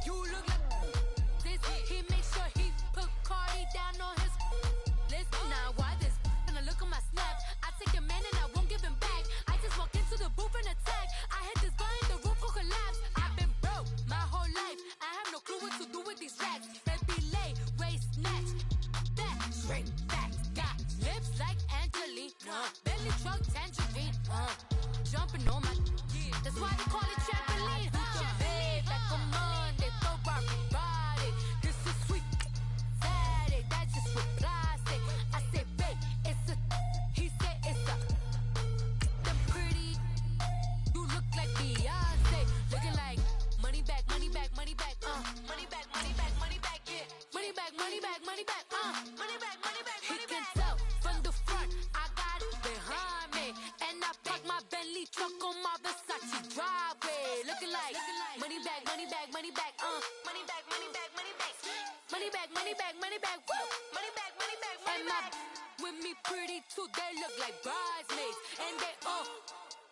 You look like this. He makes sure he put Cardi down on his list. Now why this? Gonna look at my snap. I take your man and I won't give him back. I just walk into the booth and attack. I hit this guy in the roof will collapse. I've been broke my whole life. I have no clue what to do with these racks. Baby lay, waist snatch. That straight back. Got lips like Angelina. Belly truck tangerine. Jumping on my that's why they call it trampoline. Hey, back on Monday, throw rock body. This is sweet Saturday, that's just with plastic. I say, babe, it's a. He said it's a. Them pretty. You look like Beyonce, looking like money back, money back, money back, money back, money back, money back, yeah. Money back, money back, money back, money back, money back, money back. He can tell from the front, I got it behind me, and I park my Bentley truck on my Versace driveway, looking like money back, money back, money back, money back, money back, money back, money back, money back, money back, woo, money back, money back, money back. With me pretty too, they look like bridesmaids, and they all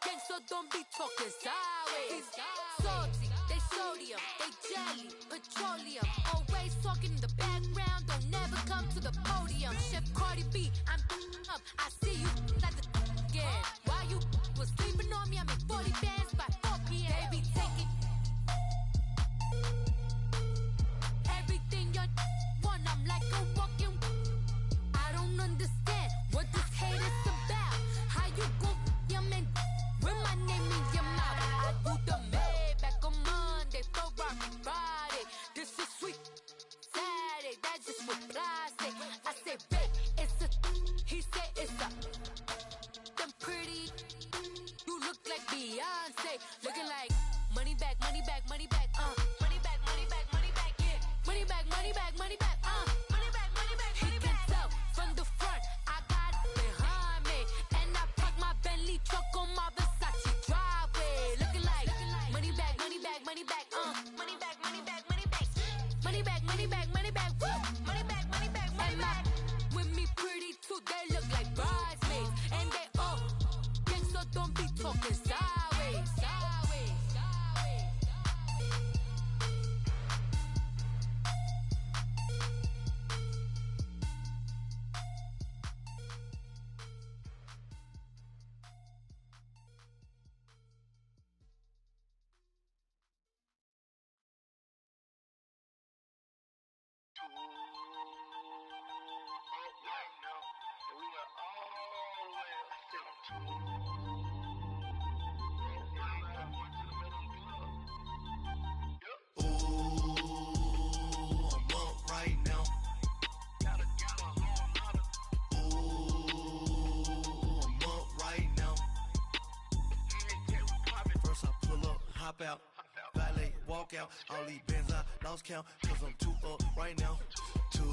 gangsta, don't be talking sideways. Salty, they sodium, they jelly, petroleum. Always talking in the background, don't never come to the podium. Chef Cardi B, I'm up. I see you like the again. While you was sleeping on me, I make 40 bands by 4 p.m. They be taking everything you want. I'm like a walking. I don't understand what this hate is about. How you go, your man? With my name in your mouth, I do the Maybach on Monday, throw rock Friday. This is sweet Saturday, that's just with plastic. I say, babe, it's a. He said it's a. Them pretty. You look like Beyonce, looking like money back, money back, money back, money back, money back, money back, yeah. Money back, money back, money back, money back, money back, money back. He can tell from the front, I got it behind me, and I park my Bentley truck on my Versace driveway, looking like money back, money back, money back, money back, money back, money back, money back, money back, money back, woo, money back, money back, money back. With me pretty too, they look like bridesmaids, and they all gangsta, don't be talking sideways, sideways, sideways. Out, valet, walk out, all these bands I lost count, cause I'm too up right now, too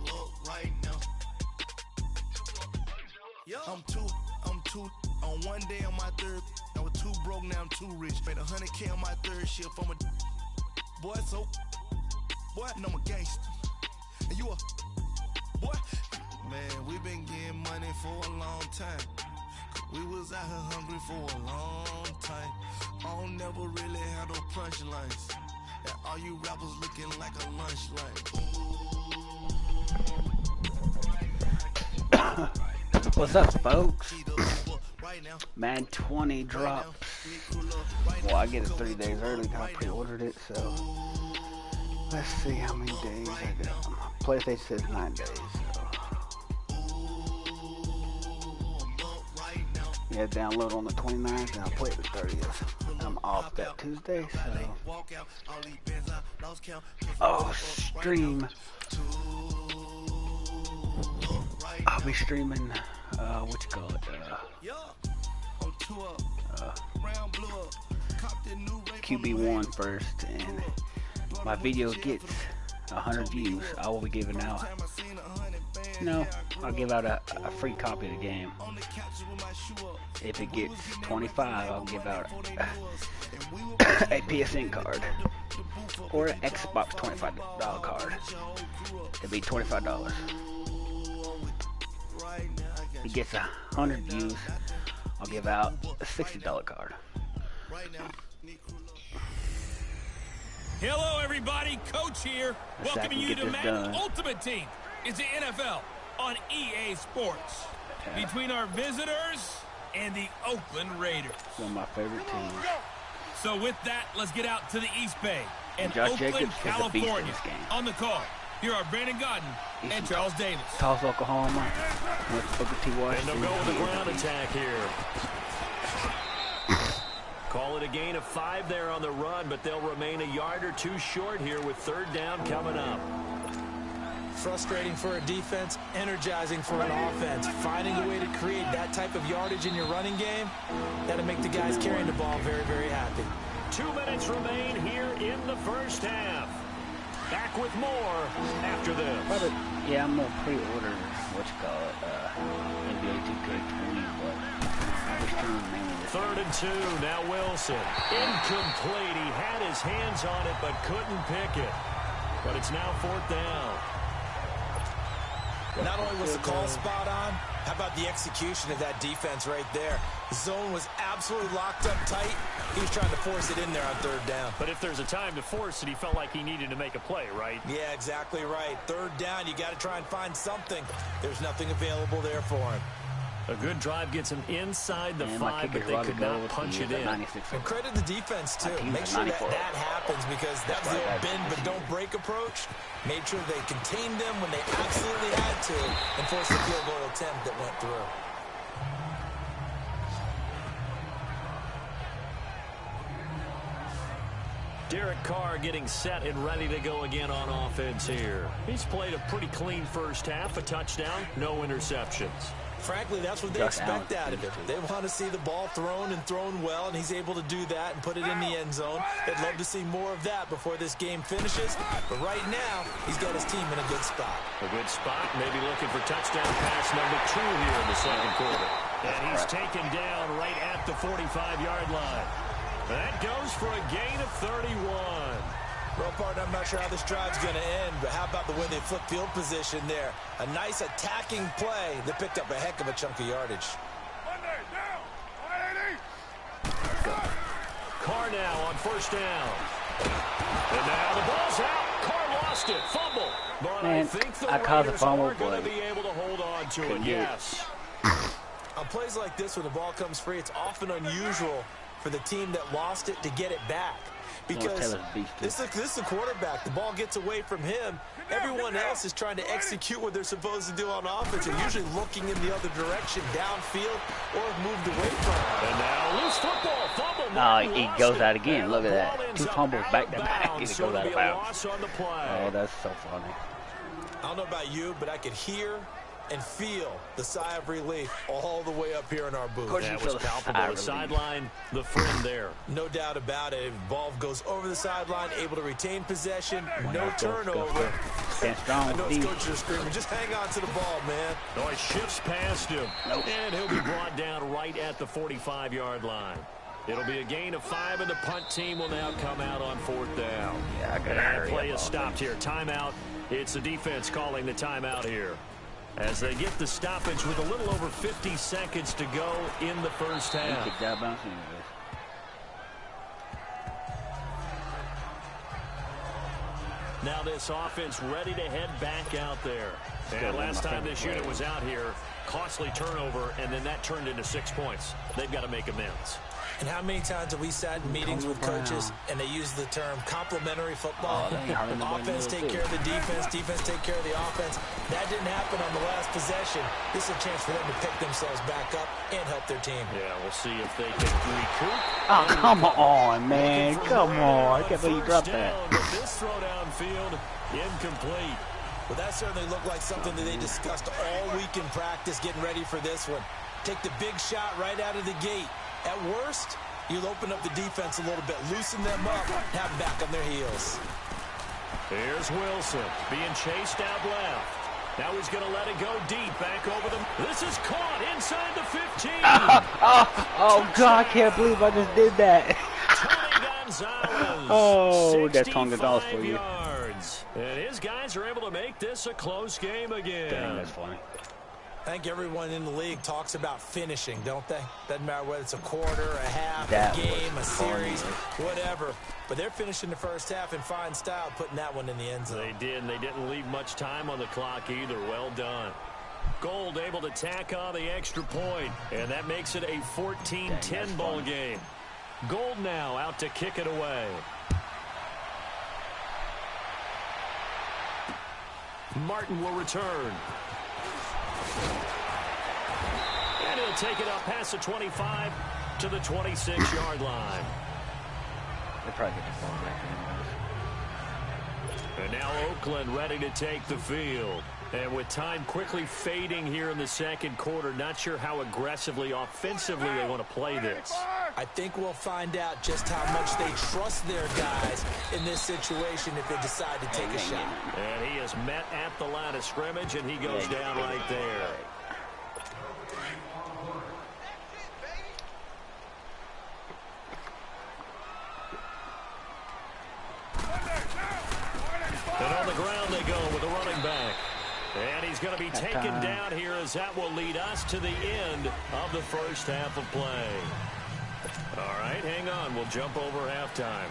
up right now. I'm too, on one day on my third, I was too broke, now I'm too rich, made 100K on my third shift, I'm a boy, so, boy, no, I'm a gangster, and you a, boy, man, we been getting money for a long time. We was out here hungry for a long time. I don't never really have no punchlines. And all you rappers looking like a lunch line. What's up, folks? Madden 20 drops. Well, I get it 3 days early. I pre-ordered it, so let's see how many days I got. PlayStation says 9 days. Yeah, download on the 29th and I'll play it the 30th. I'm off that Tuesday, so. Oh, stream. I'll be streaming, what you call it? QB1 first, and my video gets 100 views. I will be giving out. No, I'll give out a free copy of the game. If it gets 25, I'll give out a PSN card or an Xbox $25 card. It'll be $25. If it gets 100 views, I'll give out a $60 card. Hello, everybody. Coach here. Welcoming you to Madden Ultimate Team. It's the NFL on EA Sports. Between our visitors and the Oakland Raiders. One of my favorite teams. So with that, let's get out to the East Bay and Josh Oakland, Jacobs California. On the call, here are Brandon Godden and Charles Davis. Tulsa, Oklahoma. With Booker T. Washington. And they'll go with the ground attack here. Call it a gain of 5 there on the run, but they'll remain a yard or two short here with 3rd down coming up. Frustrating for a defense, energizing for an offense. Finding a way to create that type of yardage in your running game, that'll make the guys carrying the ball very, very happy. 2 minutes remain here in the first half. Back with more after this. Yeah, I'm going to pre-order, NBA 2K20, but I was trying mainly this. 3rd and 2, now Wilson. Incomplete. He had his hands on it, but couldn't pick it. But it's now 4th down. Not only was the call spot on, how about the execution of that defense right there? The zone was absolutely locked up tight. He was trying to force it in there on 3rd down. But if there's a time to force it, he felt like he needed to make a play, right? Yeah, exactly right. 3rd down, you got to try and find something. There's nothing available there for him. A good drive gets him inside the 5, but they could not punch it in. And credit the defense, too. Make sure that happens, because that was the old bend but don't break approach. Made sure they contained them when they absolutely had to and forced the field goal attempt that went through. Derek Carr getting set and ready to go again on offense here. He's played a pretty clean first half, a touchdown, no interceptions. Frankly, that's what they expect out of him. They want to see the ball thrown and thrown well, and he's able to do that and put it in the end zone. They'd love to see more of that before this game finishes. But right now, he's got his team in a good spot. A good spot, maybe looking for touchdown pass number 2 here in the second quarter. And he's taken down right at the 45-yard line. That goes for a gain of 31. Well, partner, I'm not sure how this drive's going to end, but how about the way they flip field position there? A nice attacking play that picked up a heck of a chunk of yardage. Carr now on 1st down. And now the ball's out. Carr lost it. Fumble. But Man, I think the Raiders are going to be able to hold on to it. Yes. On plays like this, when the ball comes free, it's often unusual for the team that lost it to get it back. Because this is the quarterback. The ball gets away from him. Everyone else is trying to execute what they're supposed to do on offense and usually looking in the other direction, downfield, or moved away from it. And now loose football. Fumble. Oh, he goes out again. Look at that. 2 fumbles back to back. He goes out of bounds. Oh, that's so funny. I don't know about you, but I could hear and feel the sigh of relief all the way up here in our booth. That was palpable. The sideline, the friend there. No doubt about it. Ball goes over the sideline, able to retain possession, no turnover. I know his coaches are screaming, just hang on to the ball, man. No, he shifts past him, and he'll be brought down right at the 45-yard line. It'll be a gain of 5, and the punt team will now come out on 4th down. Yeah, I gotta hurry. Play is stopped here. Timeout. It's the defense calling the timeout here, as they get the stoppage with a little over 50 seconds to go in the first half. Now this offense ready to head back out there. And last time this unit was out here, costly turnover, and then that turned into 6 points. They've got to make amends. And how many times have we sat in meetings with coaches and they use the term complementary football? Offense take care of the defense, defense take care of the offense. That didn't happen on the last possession. This is a chance for them to pick themselves back up and help their team. Yeah, we'll see if they can recoup. Oh, come on, man. Come on. I can't believe you dropped that. This throw downfield, incomplete. Well, that certainly looked like something that they discussed all week in practice, getting ready for this one. Take the big shot right out of the gate. At worst, you'll open up the defense a little bit, loosen them up, have them back on their heels. Here's Wilson being chased out left. Now he's going to let it go deep, back over them. This is caught inside the 15. Oh, God, I can't believe I just did that. Tony Gonzalez. Oh, that's Tony Gonzalez for you. Yards. And his guys are able to make this a close game again. Dang, that's funny. I think everyone in the league talks about finishing, don't they? Doesn't matter whether it's a quarter, a half, a game, a series, whatever. But they're finishing the first half in fine style, putting that one in the end zone. They did, and they didn't leave much time on the clock either. Well done. Gold able to tack on the extra point, and that makes it a 14-10 ball game. Gold now out to kick it away. Martin will return. And he'll take it up past the 25 to the 26-yard line. They'll probably get the ball back anyways. And now Oakland ready to take the field. And with time quickly fading here in the second quarter, not sure how aggressively, offensively they want to play this. I think we'll find out just how much they trust their guys in this situation if they decide to take a shot. And he is met at the line of scrimmage, and he goes down right there. And on the ground they go with the running back. And he's going to be taken down here as that will lead us to the end of the first half of play. All right, hang on. We'll jump over halftime.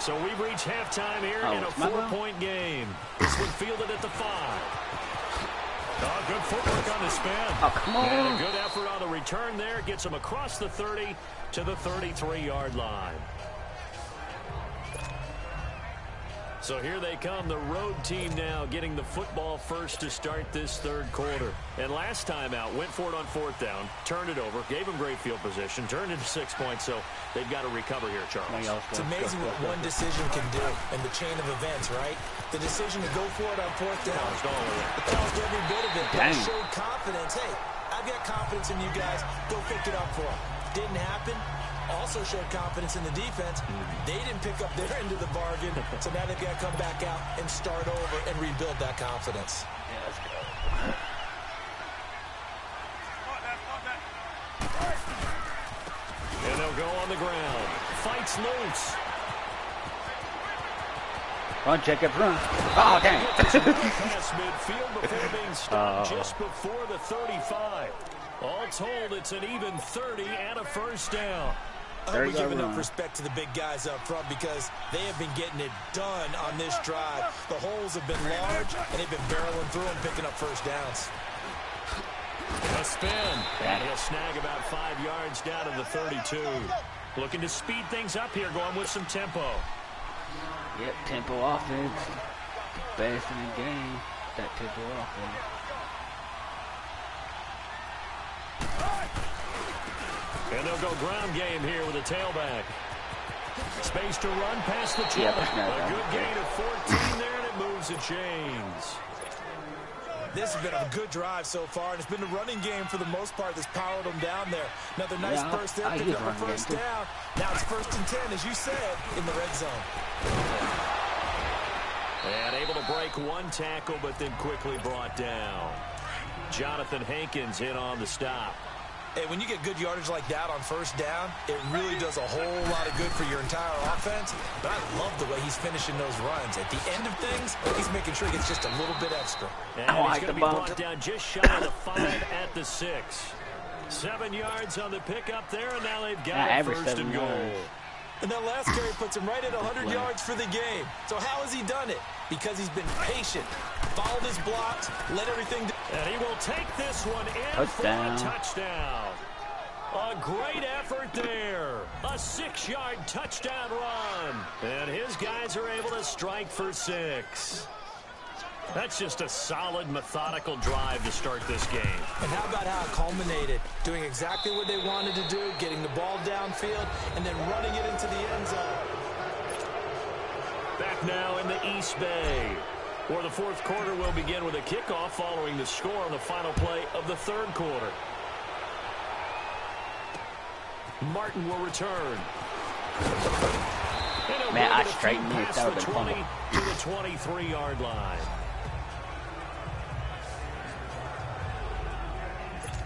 So we've reached halftime here in a 4-point game. This one fielded at the 5. Oh, good footwork on the spin. Oh, come on. And a good effort on the return there. Gets him across the 30 to the 33-yard line. So here they come, the road team now getting the football first to start this third quarter. And last time out, went for it on 4th down, turned it over, gave them great field position, turned into 6 points, so they've got to recover here, Charles. It's amazing what one decision can do in the chain of events, right? The decision to go for it on 4th down, it caused every bit of it, but it showed confidence. Hey, I've got confidence in you guys. Go pick it up for them. Didn't happen. Also showed confidence in the defense. They didn't pick up their end of the bargain, so now they've got to come back out and start over and rebuild that confidence. Yeah, let's go. And they'll go on the ground. Fights loose. Run, Jacob, run. Oh, dang. Past midfield before being stopped just before the 35. All told, it's an even 30 and a first down. We give enough respect to the big guys up front because they have been getting it done on this drive. The holes have been large, and they've been barreling through them, picking up first downs. A spin. And he'll snag about 5 yards down to the 32. Looking to speed things up here, going with some tempo. Yep, tempo offense. Best in the game. That tempo offense. And they'll go ground game here with a tailback. Space to run past the 20. Yep, a good gain of 14 there, and it moves the chains. This has been a good drive so far, and it's been the running game for the most part that's powered them down there. Another nice burst there, pick up a first down. Now it's 1st and 10, as you said, in the red zone. And able to break one tackle, but then quickly brought down. Jonathan Hankins in on the stop. Hey, when you get good yardage like that on first down, it really does a whole lot of good for your entire offense. But I love the way he's finishing those runs. At the end of things, he's making sure he gets just a little bit extra. And he's going to be brought down just shy of the 5 at the 6. 7 yards on the pickup there, and now they've got it 1st and goal. And that last carry puts him right at 100 yards for the game. So how has he done it? Because he's been patient, followed his blocks, let everything do. And he will take this one in for a touchdown. A great effort there. A 6-yard touchdown run. And his guys are able to strike for 6. That's just a solid, methodical drive to start this game. And how about how it culminated? Doing exactly what they wanted to do, getting the ball downfield, and then running it into the end zone. Back now in the East Bay, where the 4th quarter will begin with a kickoff following the score on the final play of the 3rd quarter. Martin will return. Man, I straightened it. That would have been fun. To the 23-yard line.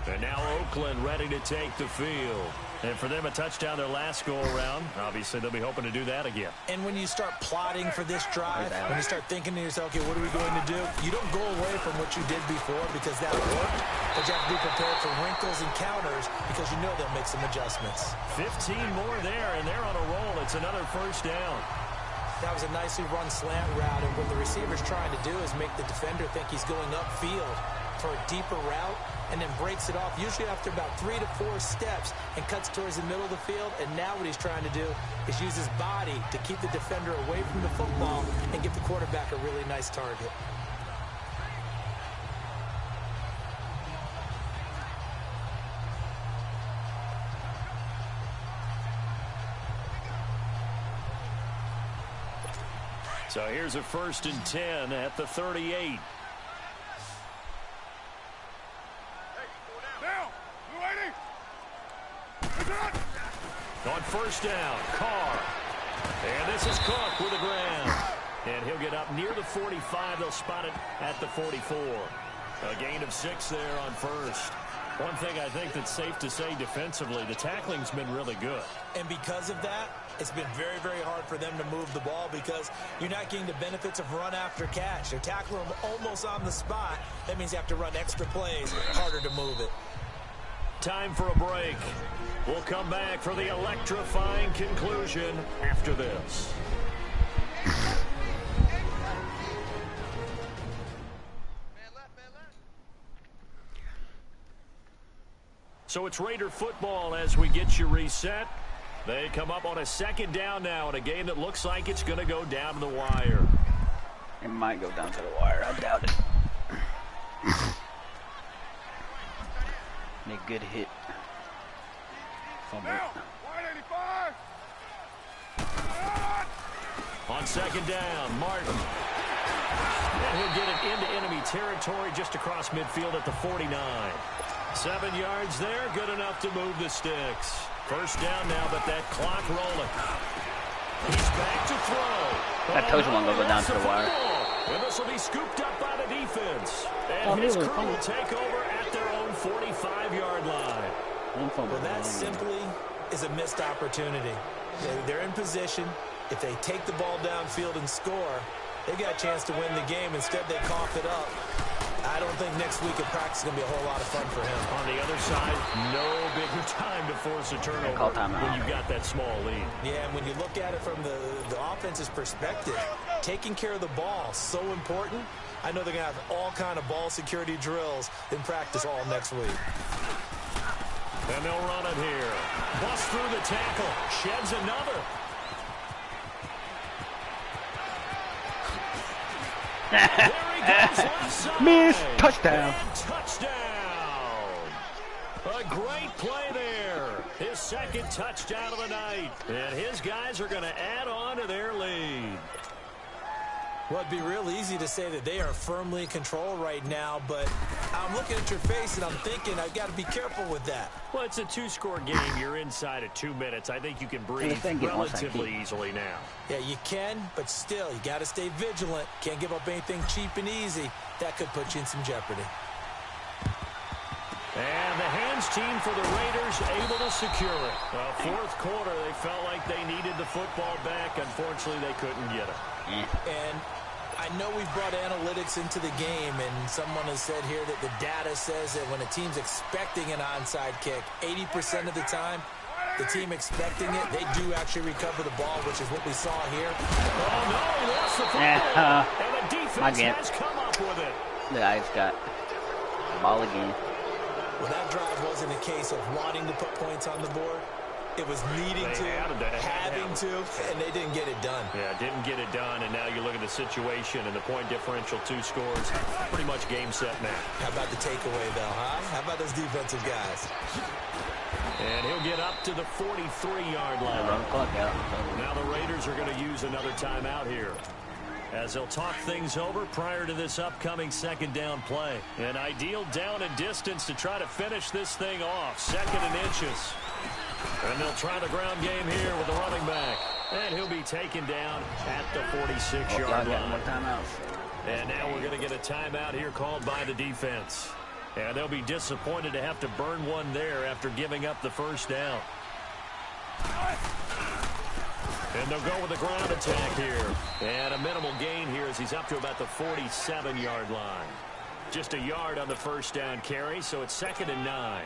And now Oakland ready to take the field. And for them, a touchdown their last go-around. Obviously, they'll be hoping to do that again. And when you start plotting for this drive, when you start thinking to yourself, okay, what are we going to do? You don't go away from what you did before because that worked, but you have to be prepared for wrinkles and counters because you know they'll make some adjustments. 15 more there, and they're on a roll. It's another first down. That was a nicely run slant route, and what the receiver's trying to do is make the defender think he's going upfield for a deeper route, and then breaks it off, usually after about 3 to 4 steps, and cuts towards the middle of the field. And now what he's trying to do is use his body to keep the defender away from the football and give the quarterback a really nice target. So here's a 1st and 10 at the 38. On 1st down, Carr. And this is Cook with a grab. And he'll get up near the 45. They'll spot it at the 44. A gain of 6 there on 1st. One thing I think that's safe to say defensively, the tackling's been really good. And because of that, it's been very, very hard for them to move the ball because you're not getting the benefits of run after catch. They're tackling them almost on the spot. That means you have to run extra plays, harder to move it. Time for a break. We'll come back for the electrifying conclusion after this. So it's Raider football as we get you reset. They come up on a 2nd down now in a game that looks like it's going to go down to the wire. It might go down to the wire. I doubt it. A good hit. On 2nd down, Martin. And he'll get it into enemy territory just across midfield at the 49. 7 yards there, good enough to move the sticks. 1st down now, but that clock rolling. He's back to throw. I told you one go down to the wire. And this will be scooped up by the defense. And his crew will take over at their own 45-yard line. Well, that simply is a missed opportunity. They're in position. If they take the ball downfield and score, they got a chance to win the game. Instead, they cough it up. I don't think next week at practice is going to be a whole lot of fun for him. On the other side, no bigger time to force a turnover when you've got that small lead. Yeah, and when you look at it from the offense's perspective, taking care of the ball, so important. I know they're going to have all kind of ball security drills in practice all next week. And they'll run it here. Bust through the tackle. Sheds another. There he goes left side. Miss. Touchdown. And touchdown. A great play there. His 2nd touchdown of the night. And his guys are going to add on to their lead. Well, it'd be real easy to say that they are firmly in control right now, but I'm looking at your face and I'm thinking I've got to be careful with that. Well, it's a 2-score game. You're inside of 2 minutes. I think you can breathe relatively easily now. Yeah, you can, but still, you got to stay vigilant. Can't give up anything cheap and easy. That could put you in some jeopardy. And the hands team for the Raiders able to secure it. 4th quarter, they felt like they needed the football back. Unfortunately, they couldn't get it. And I know we've brought analytics into the game, and someone has said here that the data says that when a team's expecting an onside kick, 80% of the time, the team expecting it, they do actually recover the ball, which is what we saw here. Oh, no, he lost the football. And the defense has come up with it. The guys got the ball again. Well, that drive wasn't a case of wanting to put points on the board. It was needing to, having to, and they didn't get it done. Yeah, didn't get it done, and now you look at the situation and the point differential, 2 scores, pretty much game set now. How about the takeaway, though, huh? How about those defensive guys? And he'll get up to the 43-yard line. Now the Raiders are going to use another timeout here, as they'll talk things over prior to this upcoming 2nd down play. An ideal down and distance to try to finish this thing off. 2nd and inches. And they'll try the ground game here with the running back. And he'll be taken down at the 46-yard line. And now we're going to get a timeout here called by the defense. And they'll be disappointed to have to burn one there after giving up the 1st down. And they'll go with a ground attack here. And a minimal gain here as he's up to about the 47-yard line. Just a yard on the first down carry, so it's 2nd and 9.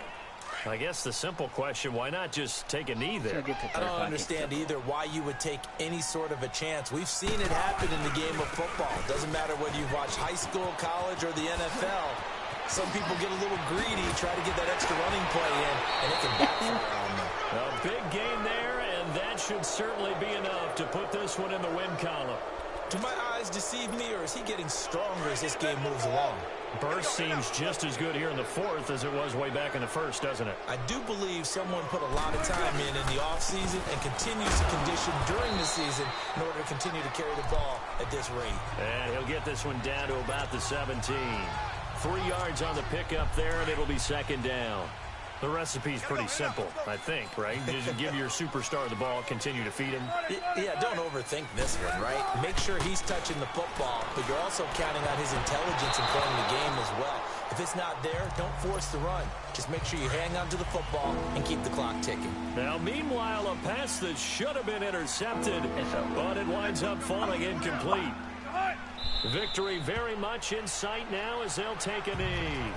I guess the simple question, why not just take a knee there? I don't understand either why you would take any sort of a chance. We've seen it happen in the game of football. Doesn't matter whether you watch high school, college, or the NFL. Some people get a little greedy, try to get that extra running play in, and it can backfire on them. A big gain there, and that should certainly be enough to put this one in the win column. Do my eyes deceive me, or is he getting stronger as this game moves along? Burst seems just as good here in the 4th as it was way back in the 1st, doesn't it? I do believe someone put a lot of time in the offseason and continues to condition during the season in order to continue to carry the ball at this rate. And he'll get this one down to about the 17. 3 yards on the pickup there, and it'll be 2nd down. The recipe's pretty simple, I think, right? Just give your superstar the ball, continue to feed him. Yeah, don't overthink this one, right? Make sure he's touching the football, but you're also counting on his intelligence in playing the game as well. If it's not there, don't force the run. Just make sure you hang on to the football and keep the clock ticking. Now, meanwhile, a pass that should have been intercepted, but it winds up falling incomplete. Victory very much in sight now as they'll take a knee.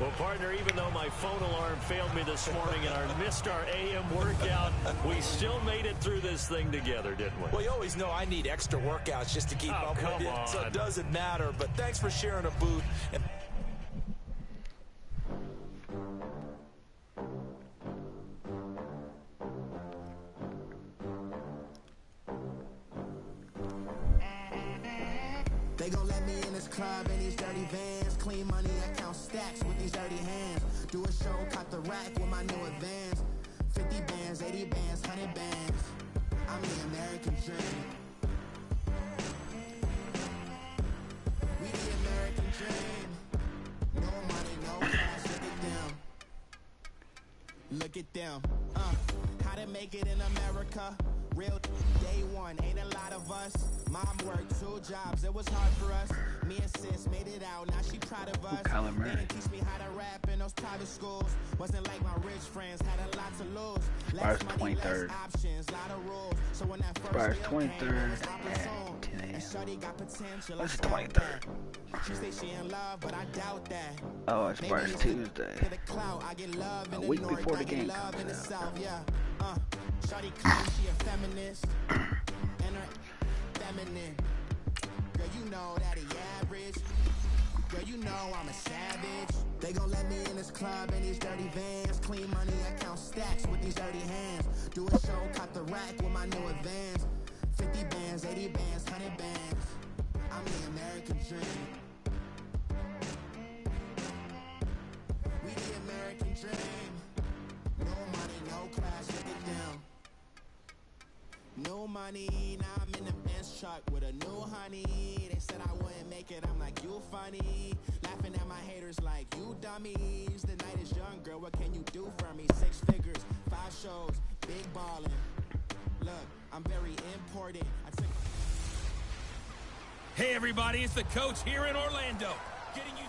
Well, partner, even though my phone alarm failed me this morning and missed our AM workout, we still made it through this thing together, didn't we? Well, you always know I need extra workouts just to keep up with it, so it doesn't matter. But thanks for sharing a booth. And they gon' let me in this club in these dirty vans. Clean money, I count stacks with these dirty hands. Do a show, cut the rack with my new advance. 50 bands, 80 bands, 100 bands. I'm the American dream. We the American dream. No money, no cash, look at them. Look at them. How to make it in America. Real day one, ain't a lot of us. Mom worked 2 jobs, it was hard for us. Me and sis made it out, now she proud of us. They didn't teach me how to rap in those private schools. Wasn't like my rich friends, had a lot to lose. Less money, less options, lot of rules. So when that first 23rd at 10 a.m. What's the 23rd? She say she in love, but I doubt that. Oh, it's Spurs Tuesday. A week before the game comes out. Shawty claims she a feminist, and her feminine. Girl, you know that he average. Girl, you know I'm a savage. They gon' let me in this club in these dirty vans. Clean money, I count stacks with these dirty hands. Do a show, cut the rack with my new advance. 50 bands, 80 bands, 100 bands. I'm the American dream. We the American dream. No money, no class, look at them. No money, now I'm in the Benz truck with a new honey. They said I wouldn't make it, I'm like, you funny. Laughing at my haters like, you dummies. The night is young, girl, what can you do for me? 6 figures, 5 shows, big ballin'. Look, I'm very important. Hey, everybody, it's the coach here in Orlando. Getting you...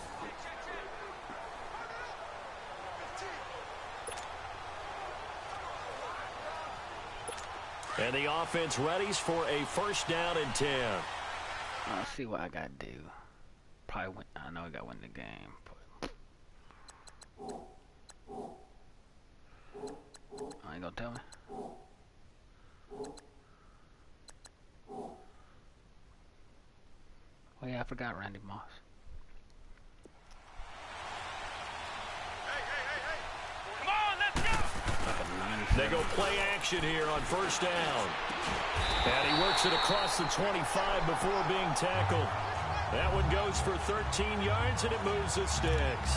And the offense readies for a 1st down and 10. Let's see what I got to do. Probably win. I know I got to win the game. But I ain't going to tell me. Oh yeah, I forgot Randy Moss. Come on, let's go! They go play action here on 1st down. And he works it across the 25 before being tackled. That one goes for 13 yards, and it moves the sticks.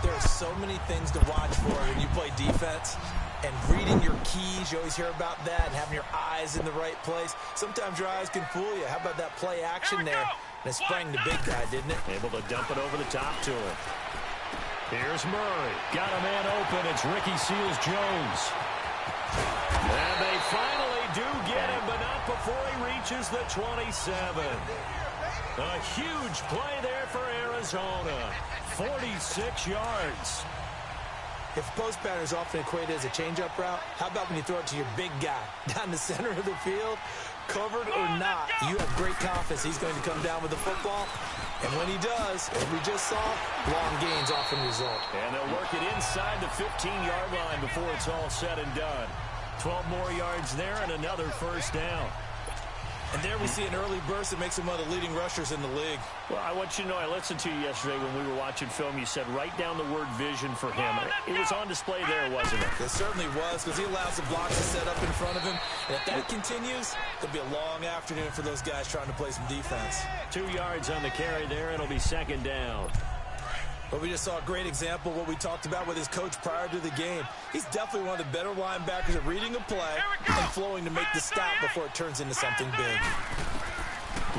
There are so many things to watch for when you play defense. And reading your keys, you always hear about that, and having your eyes in the right place. Sometimes your eyes can fool you. How about that play action there? And it sprang the big guy, didn't it? Able to dump it over the top to him. Here's Murray. Got a man open. It's Ricky Seals-Jones. And they finally do get him, but not before he reaches the 27. A huge play there for Arizona. 46 yards. If post pattern is often equated as a change-up route, how about when you throw it to your big guy down the center of the field? Covered or not, you have great confidence he's going to come down with the football. And when he does, as we just saw, long gains often result. And they'll work it inside the 15-yard line before it's all said and done. 12 more yards there and another first down. And there we see an early burst that makes him one of the leading rushers in the league. Well, I want you to know, I listened to you yesterday when we were watching film. You said write down the word vision for him. It was on display there, wasn't it? It certainly was, because he allows the blocks to set up in front of him. And if that continues, it'll be a long afternoon for those guys trying to play some defense. 2 yards on the carry there. It'll be second down. But we just saw a great example of what we talked about with his coach prior to the game. He's definitely one of the better linebackers at reading a play and flowing to make the stop before it turns into something big.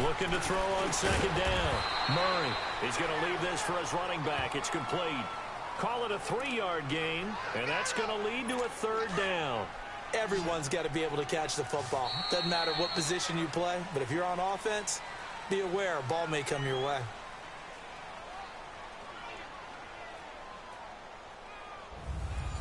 Looking to throw on second down. Murray is going to leave this for his running back. It's complete. Call it a 3-yard gain, and that's going to lead to a third down. Everyone's got to be able to catch the football. Doesn't matter what position you play, but if you're on offense, be aware a ball may come your way.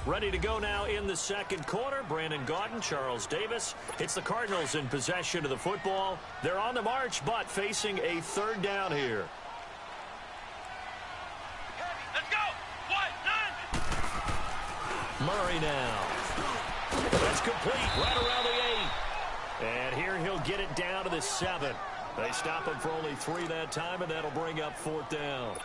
Ready to go now in the second quarter. Brandon Gaudin, Charles Davis. It's the Cardinals in possession of the football. They're on the march, but facing a third down here. Let's go. 1, 9. Murray now. That's complete right around the 8. And here he'll get it down to the 7. They stop him for only 3 that time, and that'll bring up fourth down.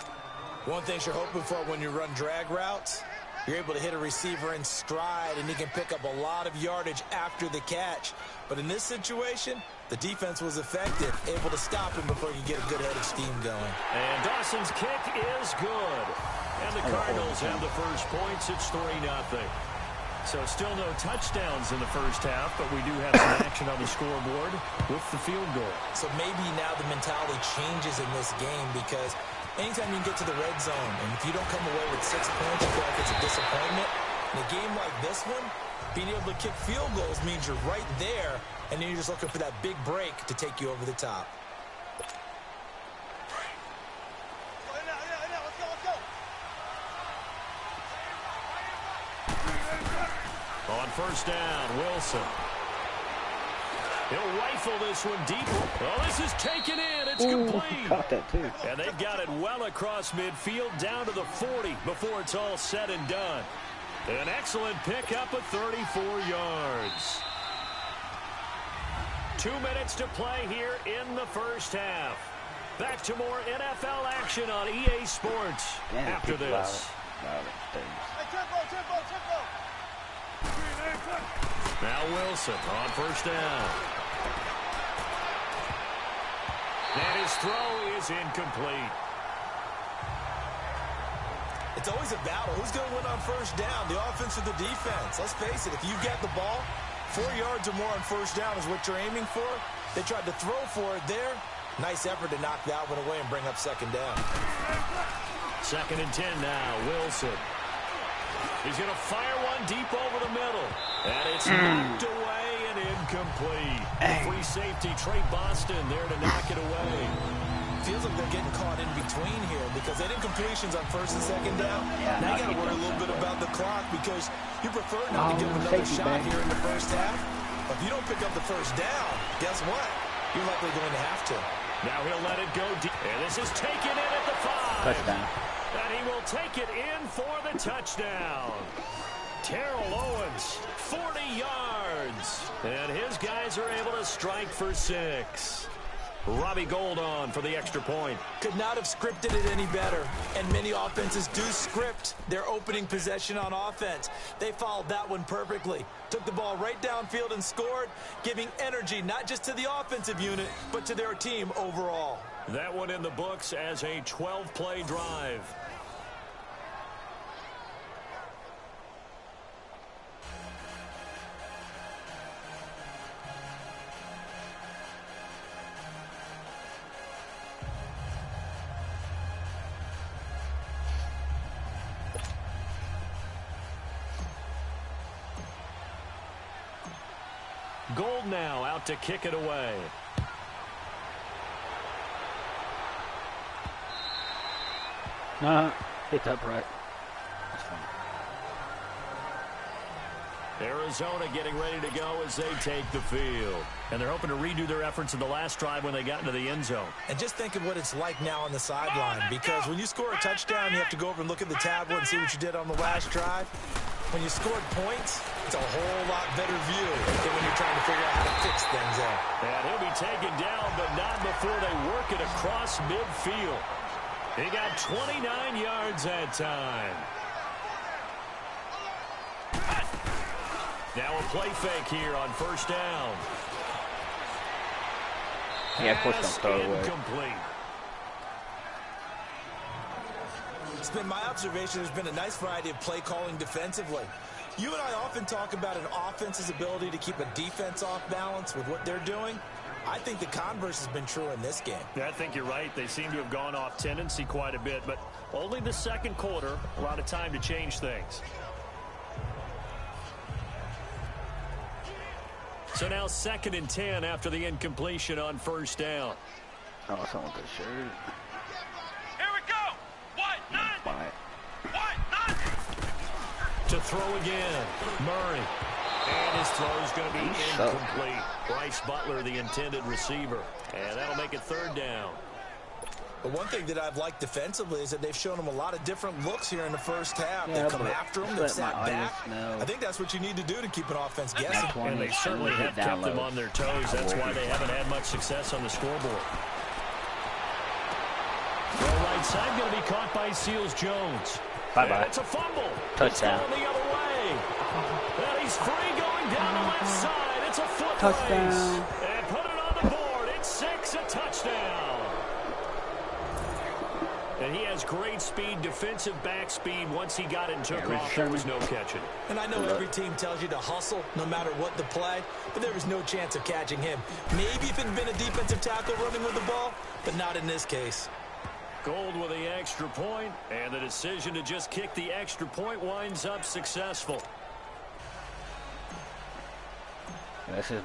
One thing you're hoping for when you run drag routes, you're able to hit a receiver in stride, and he can pick up a lot of yardage after the catch. But in this situation, the defense was effective, able to stop him before you get a good head of steam going. And Dawson's kick is good. And the Cardinals have the first points. It's 3-0. So still no touchdowns in the first half, but we do have some action on the scoreboard with the field goal. So maybe now the mentality changes in this game, because anytime you can get to the red zone, and if you don't come away with 6 points, you feel like it's a disappointment. In a game like this one, being able to kick field goals means you're right there, and then you're just looking for that big break to take you over the top. On first down, Wilson. He'll rifle this one deep. Oh, this is taken in. It's complete. Caught that too. And they've got it well across midfield down to the 40 before it's all said and done. An excellent pickup of 34 yards. 2 minutes to play here in the first half. Back to more NFL action on EA Sports after this. Now Wilson on first down. And his throw is incomplete. It's always a battle. Who's going to win on first down, the offense or the defense? Let's face it, if you get the ball, 4 yards or more on first down is what you're aiming for. They tried to throw for it there. Nice effort to knock that one away and bring up second down. 2nd and 10 now, Wilson. He's going to fire one deep over the middle. And it's knocked away and incomplete. Free safety, Trey Boston there to knock it away. Feels like they're getting caught in between here, because they did incompletions on first and second down. Now you got to worry a little bit about the clock, because you prefer not to give them another shot here in the first half. But if you don't pick up the first down, guess what? You're likely going to have to. Now he'll let it go deep. And this is taken in at the 5. Touchdown. And he will take it in for the touchdown. Terrell Owens, 40 yards. And his guys are able to strike for 6. Robbie Gould on for the extra point. Could not have scripted it any better. And many offenses do script their opening possession on offense. They followed that one perfectly. Took the ball right downfield and scored, giving energy not just to the offensive unit, but to their team overall. That one in the books as a 12-play drive. Gould now out to kick it away. It's upright. That's fine. Arizona getting ready to go as they take the field. And they're hoping to redo their efforts in the last drive when they got into the end zone. And just think of what it's like now on the sideline, because when you score a touchdown, you have to go over and look at the tablet and see what you did on the last drive. When you scored points, it's a whole lot better view than when you're trying to figure out how to fix things there. And he'll be taken down, but not before they work it across midfield. He got 29 yards that time. Now a play fake here on first down. Yeah, of course don't throw it away. Incomplete. It's been my observation there's been a nice variety of play calling defensively. You and I often talk about an offense's ability to keep a defense off balance with what they're doing. I think the converse has been true in this game. Yeah, I think you're right. They seem to have gone off tendency quite a bit, but only the second quarter, a lot of time to change things. So now 2nd and 10 after the incompletion on first down. Oh, someone with a shirt. Here we go. What? None. What? None. To throw again. Murray. And his throw is going to be incomplete. Bryce Butler, the intended receiver. And that'll make it 3rd down. But one thing that I've liked defensively is that they've shown them a lot of different looks here in the first half. Yeah, they've come after them, they've sat back. I think that's what you need to do to keep an offense guessing. And they certainly have kept them on their toes. That's why they haven't had much success on the scoreboard. The right side going to be caught by Seals-Jones. Bye-bye. It's a fumble. Touchdown. It's going the other way. And he's free going down the left side. It's a foot Touchdown. race. And put it on the board. It's 6, a touchdown. And he has great speed, defensive back speed. Once he got it and took off, there was no catching. And I know every team tells you to hustle no matter what the play, but there was no chance of catching him. Maybe if it had been a defensive tackle running with the ball, but not in this case. Gold with the extra point, and the decision to just kick the extra point winds up successful. This is,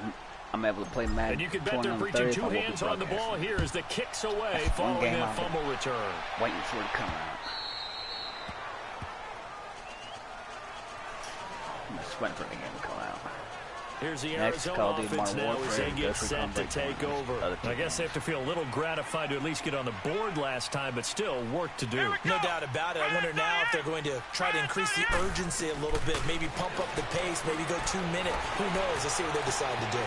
I'm able to play Madden. And you can bet they're preaching 2 hands on the ball here as the kick's away following that fumble return. Waiting for it to come out. I'm just waiting for the game to come out. Here's the Next, Arizona offense now as they get set to take over. I guess they have to feel a little gratified to at least get on the board last time, but still work to do. No doubt about it. I wonder now if they're going to try to increase the urgency a little bit, maybe pump up the pace, maybe go 2-minute. Who knows? Let's see what they decide to do.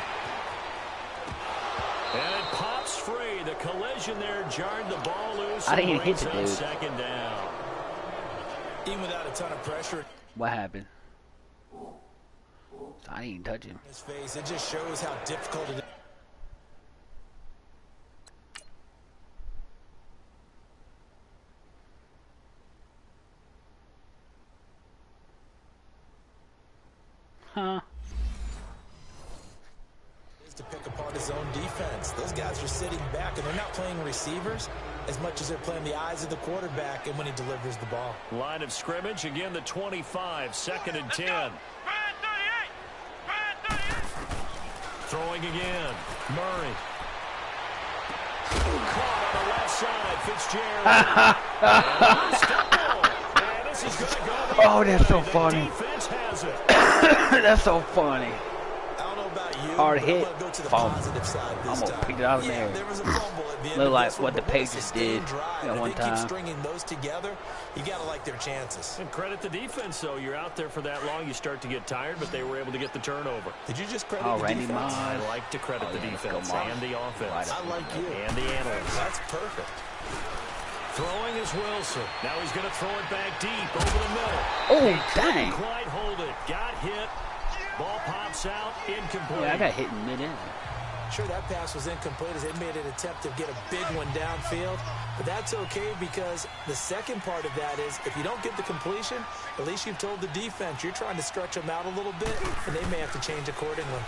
And it pops free. The collision there jarred the ball loose. I didn't even hit the dude. 2nd down. Even without a ton of pressure. What happened? I didn't even touch him. His face, it just shows how difficult it is. Huh? To pick apart his own defense. Those guys are sitting back, and they're not playing receivers as much as they're playing the eyes of the quarterback and when he delivers the ball. Line of scrimmage, again the 25, 2nd and 10. Throwing again. Murray. Caught on the left side. Fitzgerald. And this is going to go. Oh, that's so funny. Defense has it. That's so funny. Hard hit, fumble. I'm going to pick it out of there. Look like what the Patriots did one time. Keep stringing those together, you got to like their chances. And credit the defense, though. You're out there for that long, you start to get tired, but they were able to get the turnover. Did you just credit the defense? I like to credit the defense and the offense. I like you. And the analysts. That's perfect. Throwing is Wilson. Now he's going to throw it back deep over the middle. Oh, dang. Quite hold it. Got hit. Ball pops out, incomplete. Yeah, I got hit in mid-end. Sure, that pass was incomplete as they made an attempt to get a big one downfield. But that's okay because the second part of that is if you don't get the completion, at least you've told the defense you're trying to stretch them out a little bit, and they may have to change accordingly.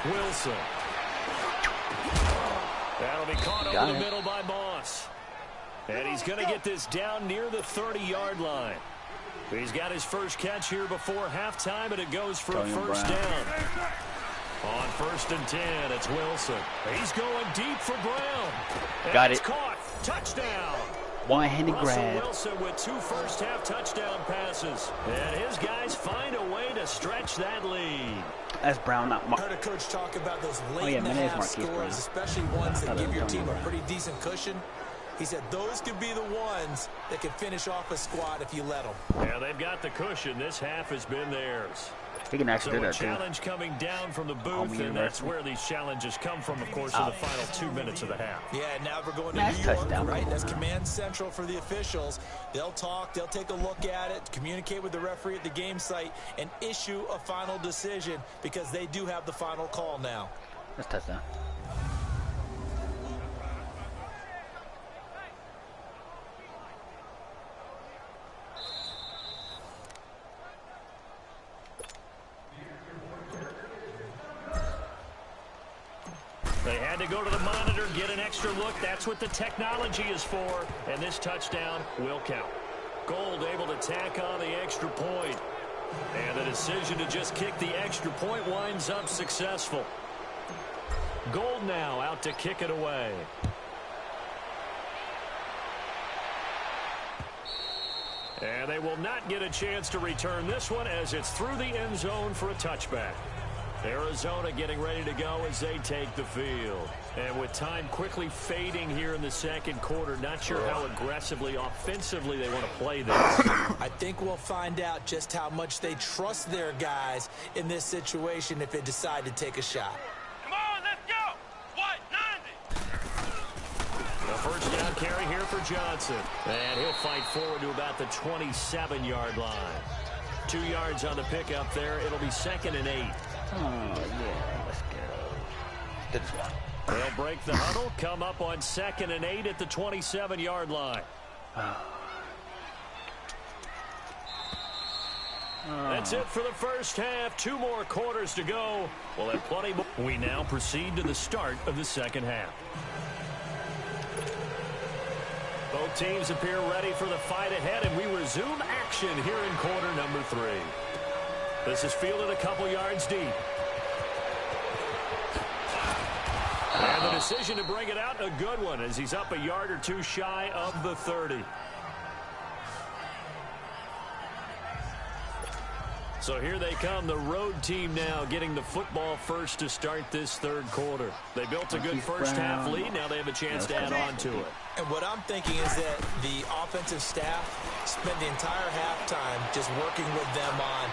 Wilson. That'll be caught over the middle by Moss. And he's going to get this down near the 30-yard line. He's got his first catch here before halftime, and it goes for a first down. On 1st and 10, it's Wilson. He's going deep for Brown. Got it. Caught. Touchdown. One-handed grab. Russell Wilson with 2 first-half touchdown passes. And his guys find a way to stretch that lead. That's Brown, not Mark. I heard a coach talk about those late-in-the-half scores, especially ones that give your team a pretty decent cushion. He said those could be the ones that could finish off a squad if you let them. Yeah, they've got the cushion. This half has been theirs. He can actually do that, too. Challenge coming down from the booth, and that's where these challenges come from, of course, in the final 2 minutes of the half. Yeah, now we're going to New York, right? That's command central for the officials. They'll talk, they'll take a look at it, communicate with the referee at the game site, and issue a final decision because they do have the final call now. That's touchdown. They had to go to the monitor, get an extra look. That's what the technology is for. And this touchdown will count. Gold able to tack on the extra point. And the decision to just kick the extra point winds up successful. Gold now out to kick it away. And they will not get a chance to return this one as it's through the end zone for a touchback. Arizona getting ready to go as they take the field. And with time quickly fading here in the second quarter, not sure how aggressively, offensively they want to play this. I think we'll find out just how much they trust their guys in this situation if they decide to take a shot. Come on, let's go! What, 90? The first down carry here for Johnson. And he'll fight forward to about the 27-yard line. 2 yards on the pickup there. It'll be 2nd and 8. Oh, yeah, let's go. Good spot. They'll break the huddle, come up on 2nd and 8 at the 27-yard line. That's it for the first half. 2 more quarters to go. We'll have plenty more. We now proceed to the start of the second half. Both teams appear ready for the fight ahead, and we resume action here in quarter number 3. This is fielded a couple yards deep. And the decision to bring it out, a good one, as he's up a yard or 2 shy of the 30. So here they come, the road team now getting the football first to start this third quarter. They built a good first half lead. Now they have a chance to add on to it. And what I'm thinking is that the offensive staff spent the entire halftime just working with them on,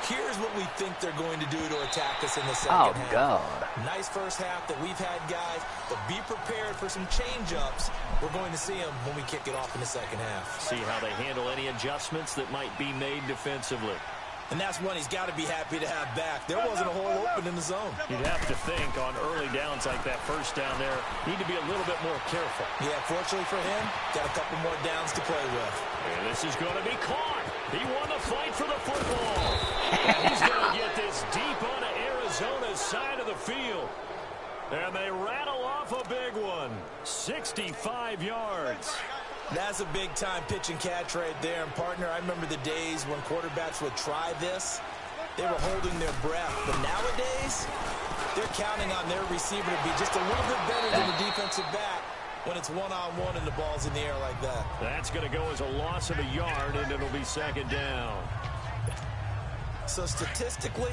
here's what we think they're going to do to attack us in the second half. God. Nice first half that we've had, guys, but be prepared for some change-ups. We're going to see them when we kick it off in the second half. See how they handle any adjustments that might be made defensively. And that's one he's got to be happy to have back. There wasn't a hole open in the zone. You'd have to think on early downs like that first down there, need to be a little bit more careful. Yeah, fortunately for him, got a couple more downs to play with. And this is going to be caught. He won the fight for the football. And he's going to get this deep onto Arizona's side of the field. And they rattle off a big one. 65 yards. That's a big-time pitch and catch right there. And, partner, I remember the days when quarterbacks would try this. They were holding their breath. But nowadays, they're counting on their receiver to be just a little bit better than the defensive back when it's one-on-one and the ball's in the air like that. That's going to go as a loss of a yard, and it'll be 2nd down. So, statistically,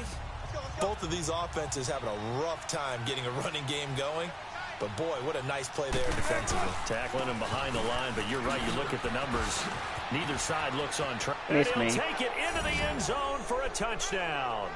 both of these offenses having a rough time getting a running game going. But, boy, what a nice play there defensively. Tackling him behind the line, but you're right. You look at the numbers. Neither side looks on track. And he'll take it into the end zone for a touchdown.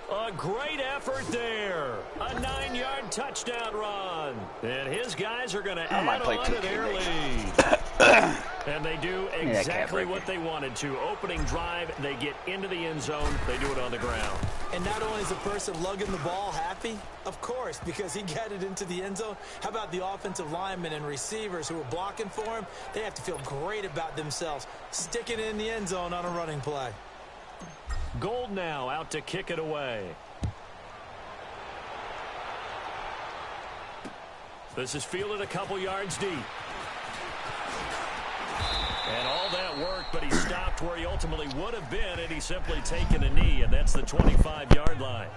A great effort there. A 9-yard touchdown run. And his guys are going to add on to their lead. And they do exactly what they wanted to. Opening drive, they get into the end zone. They do it on the ground. And not only is the person lugging the ball happy, of course, because he got it into the end zone. How about the offensive linemen and receivers who are blocking for him? They have to feel great about themselves, sticking it in the end zone on a running play. Gold now out to kick it away. This is fielded a couple yards deep. And all that work, but he stopped where he ultimately would have been had he simply taken a knee, and that's the 25-yard line.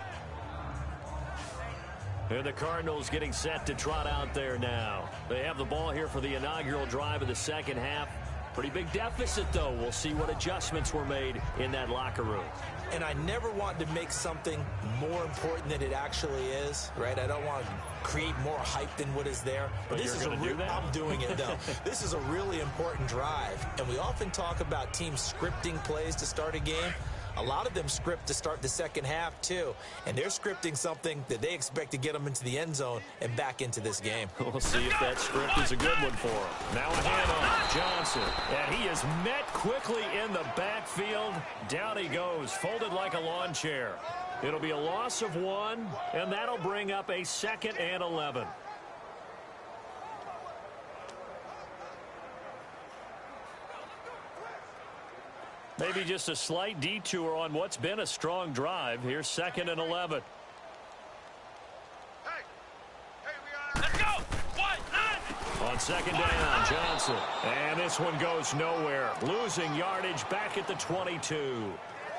And the Cardinals getting set to trot out there now. They have the ball here for the inaugural drive of the second half. Pretty big deficit, though. We'll see what adjustments were made in that locker room. And I never want to make something more important than it actually is, right? I don't want to create more hype than what is there. But this is I'm doing it, though. This is a really important drive. And we often talk about teams scripting plays to start a game. A lot of them script to start the second half, too. And they're scripting something that they expect to get them into the end zone and back into this game. We'll see if that script is a good one for him. Now a handoff, Johnson. And he is met quickly in the backfield. Down he goes, folded like a lawn chair. It'll be a loss of 1, and that'll bring up a 2nd and 11. Maybe just a slight detour on what's been a strong drive. Here's 2nd and 11. Let's go! What? On 2nd down, Johnson. And this one goes nowhere. Losing yardage back at the 22.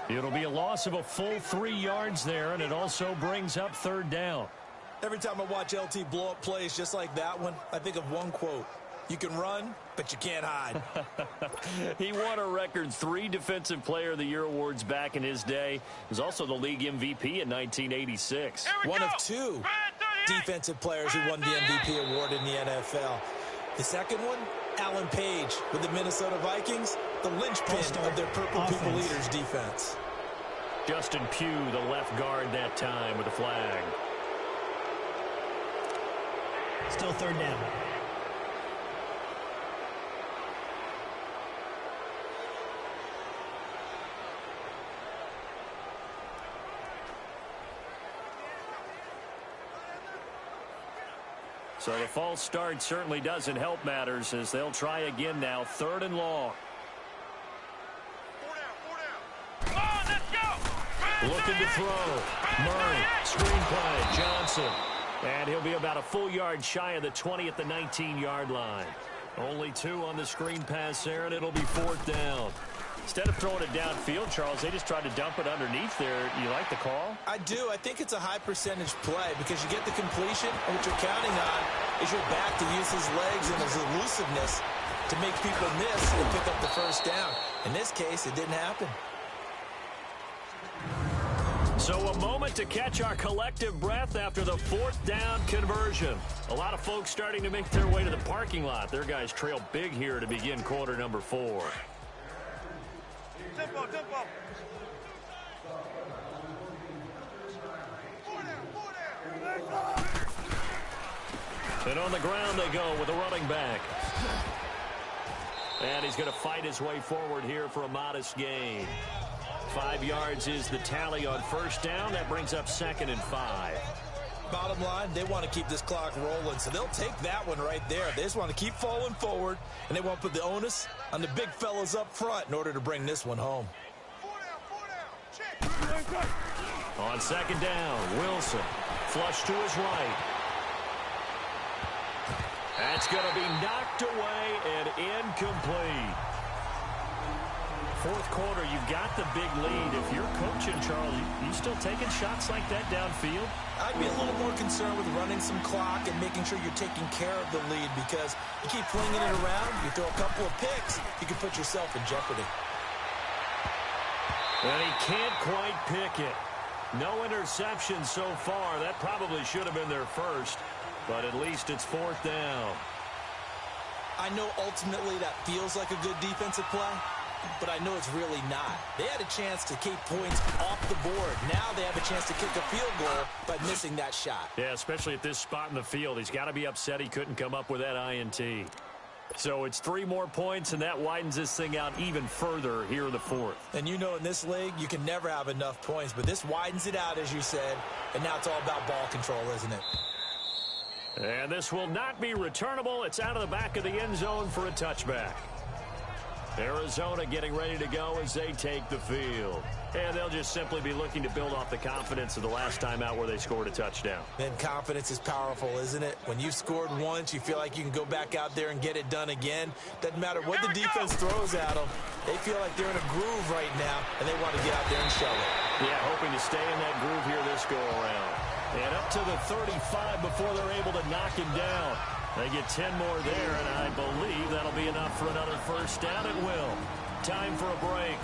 It'll be a loss of a full 3 yards there, and it also brings up 3rd down. Every time I watch LT blow up plays just like that one, I think of one quote. You can run, but you can't hide. He won a record 3 Defensive Player of the Year awards back in his day. He was also the league MVP in 1986. One of 2 defensive players who won the MVP award in the NFL. The second one, Alan Page with the Minnesota Vikings, the linchpin of their Purple People Eaters defense. Justin Pugh, the left guard that time with the flag. Still 3rd down. So the false start certainly doesn't help matters as they'll try again now. 3rd and long. Looking to throw. Murray, screen play, Johnson. And he'll be about a full yard shy of the 20 at the 19-yard line. Only 2 on the screen pass there, and it'll be 4th down. Instead of throwing it downfield, Charles, they just tried to dump it underneath there. You like the call? I do. I think it's a high percentage play because you get the completion, and what you're counting on is your back to use his legs and his elusiveness to make people miss and pick up the 1st down. In this case, it didn't happen. So a moment to catch our collective breath after the 4th down conversion. A lot of folks starting to make their way to the parking lot. Their guys trail big here to begin quarter number 4. Tempo, tempo. And on the ground they go with a running back. And he's going to fight his way forward here for a modest gain. 5 yards is the tally on 1st down. That brings up 2nd and 5. Bottom line, they want to keep this clock rolling, so they'll take that one right there. They just want to keep falling forward, and they want to put the onus on the big fellas up front in order to bring this one home. On 2nd down, Wilson. Flush to his right. That's going to be knocked away and incomplete. 4th quarter, you've got the big lead. If you're coaching, Charles, you still taking shots like that downfield? I'd be a little more concerned with running some clock and making sure you're taking care of the lead because you keep flinging it around, you throw a couple of picks, you can put yourself in jeopardy. And he can't quite pick it. No interception so far. That probably should have been their first, but at least it's 4th down. I know ultimately that feels like a good defensive play, but I know it's really not. They had a chance to keep points off the board. Now they have a chance to kick a field goal by missing that shot. Yeah, especially at this spot in the field. He's got to be upset he couldn't come up with that INT. So it's 3 more points, and that widens this thing out even further here in the 4th. And you know in this league, you can never have enough points, but this widens it out, as you said, and now it's all about ball control, isn't it? And this will not be returnable. It's out of the back of the end zone for a touchback. Arizona getting ready to go as they take the field. And they'll just simply be looking to build off the confidence of the last time out where they scored a touchdown. And confidence is powerful, isn't it? When you've scored once, you feel like you can go back out there and get it done again. Doesn't matter what the defense throws at them. They feel like they're in a groove right now, and they want to get out there and show it. Yeah, hoping to stay in that groove here this go-around. And up to the 35 before they're able to knock him down. They get 10 more there, and I believe that'll be enough for another first down. It will. Time for a break.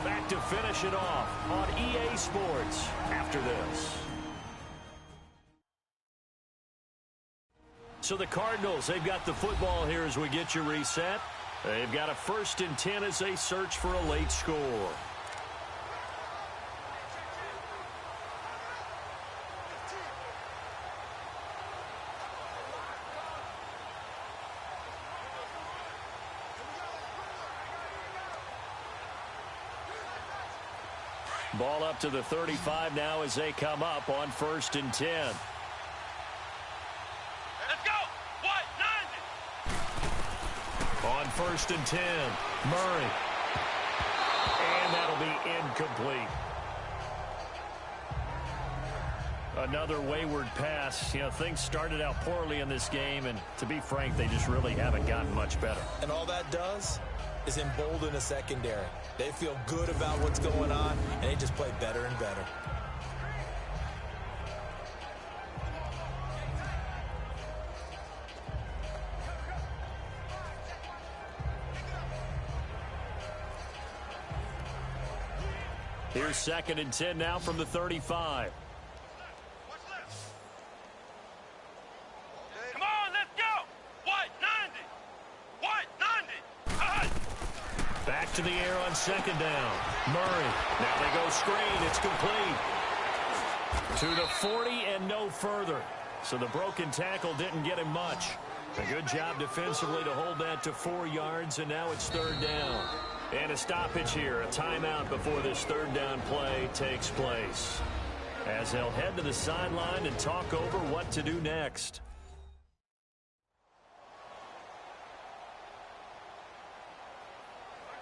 Back to finish it off on EA Sports after this. So the Cardinals, they've got the football here as we get you reset. They've got a 1st and 10 as they search for a late score. Ball up to the 35 now as they come up on 1st and 10. Let's go! What? 90! On 1st and 10, Murray. And that'll be incomplete. Another wayward pass. You know, things started out poorly in this game, and to be frank, they just really haven't gotten much better. And all that does is embolden a secondary. They feel good about what's going on, and they just play better and better. Here's 2nd and 10 now from the 35. Come on, let's go! What? 90! What? 90! Back to the air on 2nd down. Murray. Now they go screen. It's complete. To the 40 and no further. So the broken tackle didn't get him much. A good job defensively to hold that to 4 yards, and now it's 3rd down. And a stoppage here, a timeout before this 3rd down play takes place. As they'll head to the sideline and talk over what to do next.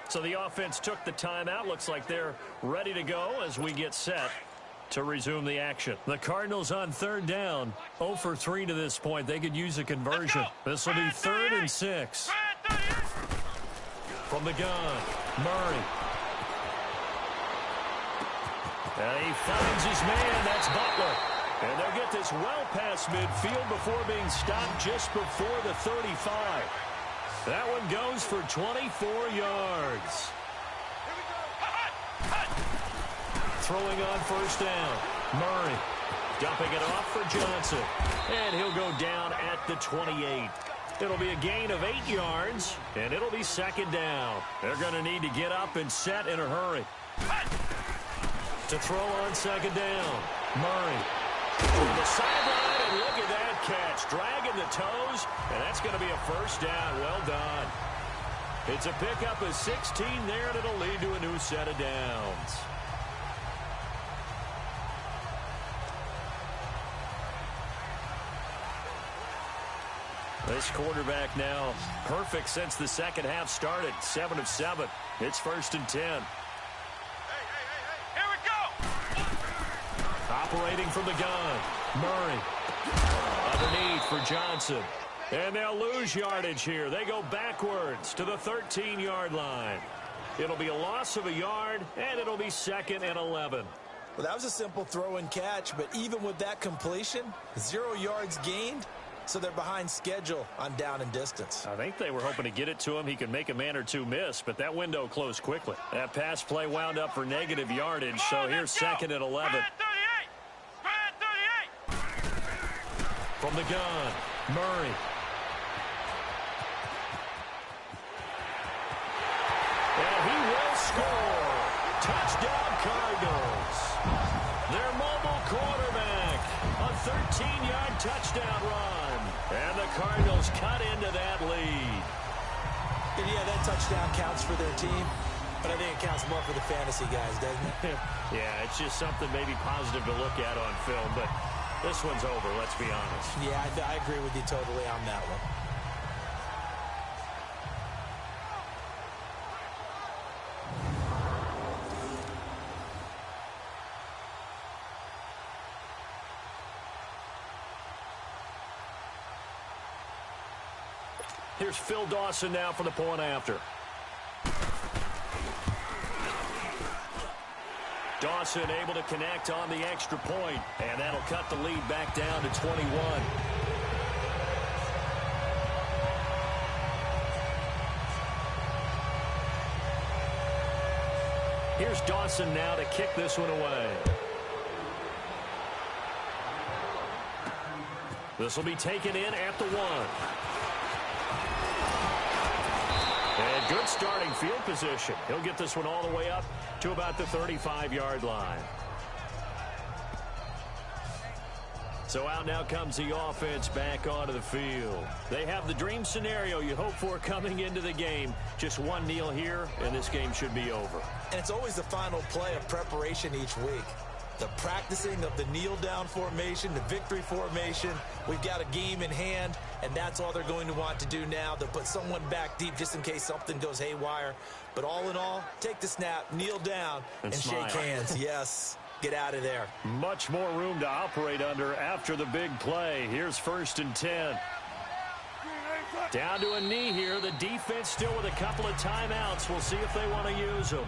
So the offense took the timeout. Looks like they're ready to go as we get set to resume the action. The Cardinals on 3rd down, 0 for 3 to this point. They could use a conversion. This will be 3rd and 6. From the gun, Murray. And he finds his man. That's Butler. And they'll get this well past midfield before being stopped just before the 35. That one goes for 24 yards. Throwing on 1st down. Murray dumping it off for Johnson. And he'll go down at the 28. It'll be a gain of 8 yards, and it'll be 2nd down. They're going to need to get up and set in a hurry. To throw on 2nd down. Murray. From the sideline, and look at that catch. Dragging the toes, and that's going to be a 1st down. Well done. It's a pickup of 16 there, and it'll lead to a new set of downs. This quarterback now perfect since the 2nd half started. 7 of 7. It's 1st and 10. Hey, here we go! Operating from the gun. Murray. Underneath for Johnson. And they'll lose yardage here. They go backwards to the 13-yard line. It'll be a loss of a yard, and it'll be 2nd and 11. Well, that was a simple throw and catch, but even with that completion, 0 yards gained. So they're behind schedule on down and distance. I think they were hoping to get it to him. He could make a man or two miss, but that window closed quickly. That pass play wound up for negative yardage, so here's 2nd and 11. From the gun, Murray. And he will score. Touchdown, Cardinals. Their mobile quarterback. A 13-yard touchdown run. And the Cardinals cut into that lead. And yeah, that touchdown counts for their team, but I think it counts more for the fantasy guys, doesn't it? Yeah, it's just something maybe positive to look at on film, but this one's over, let's be honest. Yeah, I agree with you totally on that one. Here's Phil Dawson now for the point after. Dawson able to connect on the extra point, and that'll cut the lead back down to 21. Here's Dawson now to kick this one away. This will be taken in at the 1. And good starting field position. He'll get this one all the way up to about the 35-yard line. So out now comes the offense back onto the field. They have the dream scenario you hope for coming into the game. Just one kneel here, and this game should be over. And it's always the final play of preparation each week. The practicing of the kneel-down formation, the victory formation. We've got a game in hand, and that's all they're going to want to do now. They'll put someone back deep just in case something goes haywire. But all in all, take the snap, kneel down, and shake hands. Yes. Get out of there. Much more room to operate under after the big play. Here's 1st and 10. Down to a knee here. The defense still with a couple of timeouts. We'll see if they want to use them.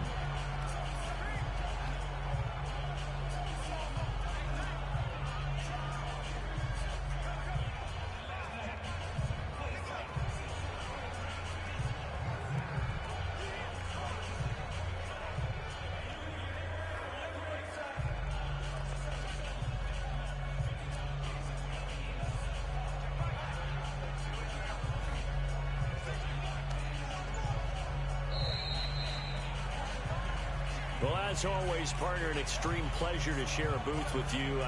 Well, as always, partner, an extreme pleasure to share a booth with you.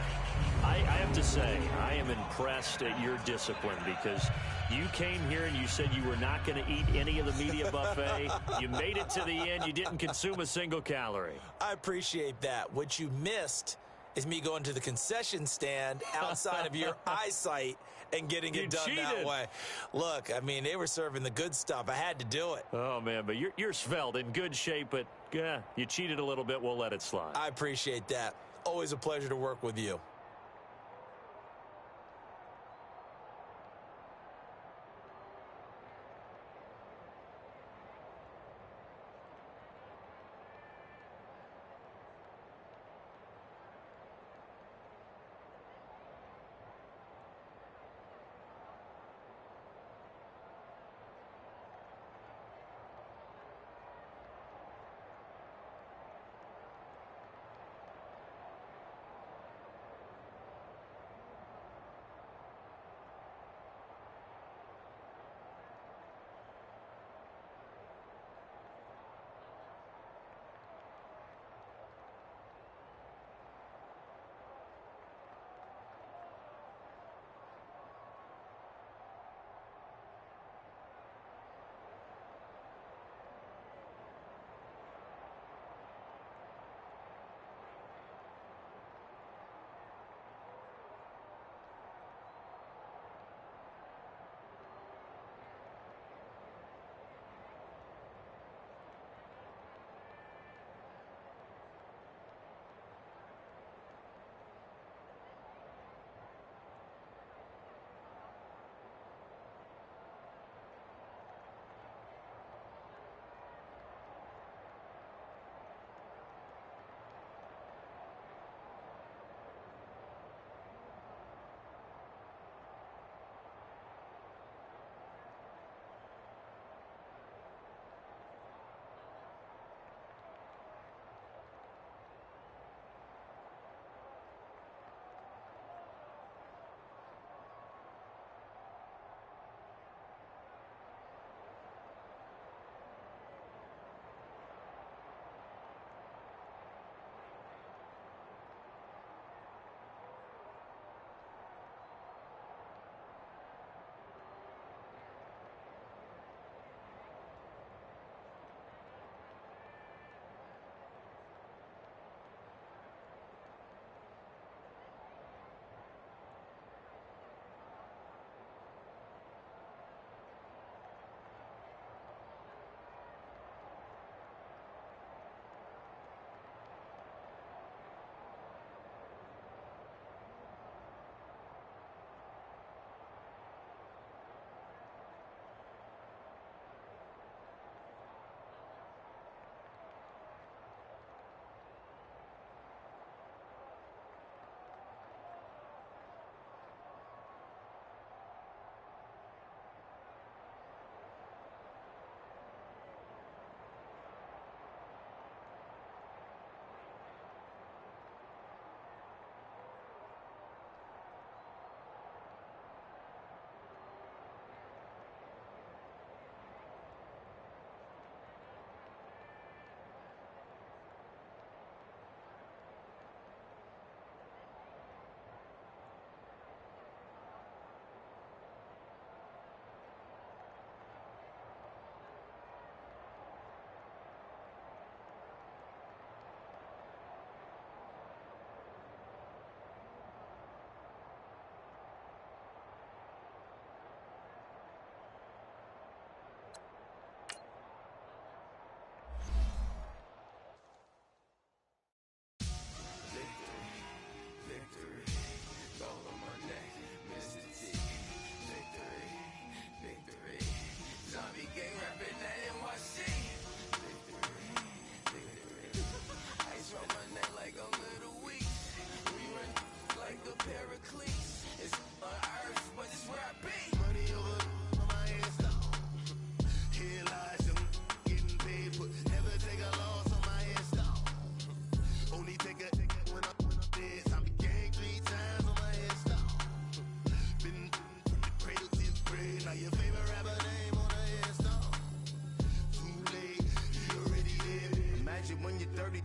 I have to say, I am impressed at your discipline because you came here and you said you were not going to eat any of the media buffet. You made it to the end. You didn't consume a single calorie. I appreciate that. What you missed is me going to the concession stand outside of your eyesight and getting it done that way. Look, I mean, they were serving the good stuff. I had to do it. Oh, man, but you're svelte, in good shape, but you cheated a little bit. We'll let it slide. I appreciate that. Always a pleasure to work with you.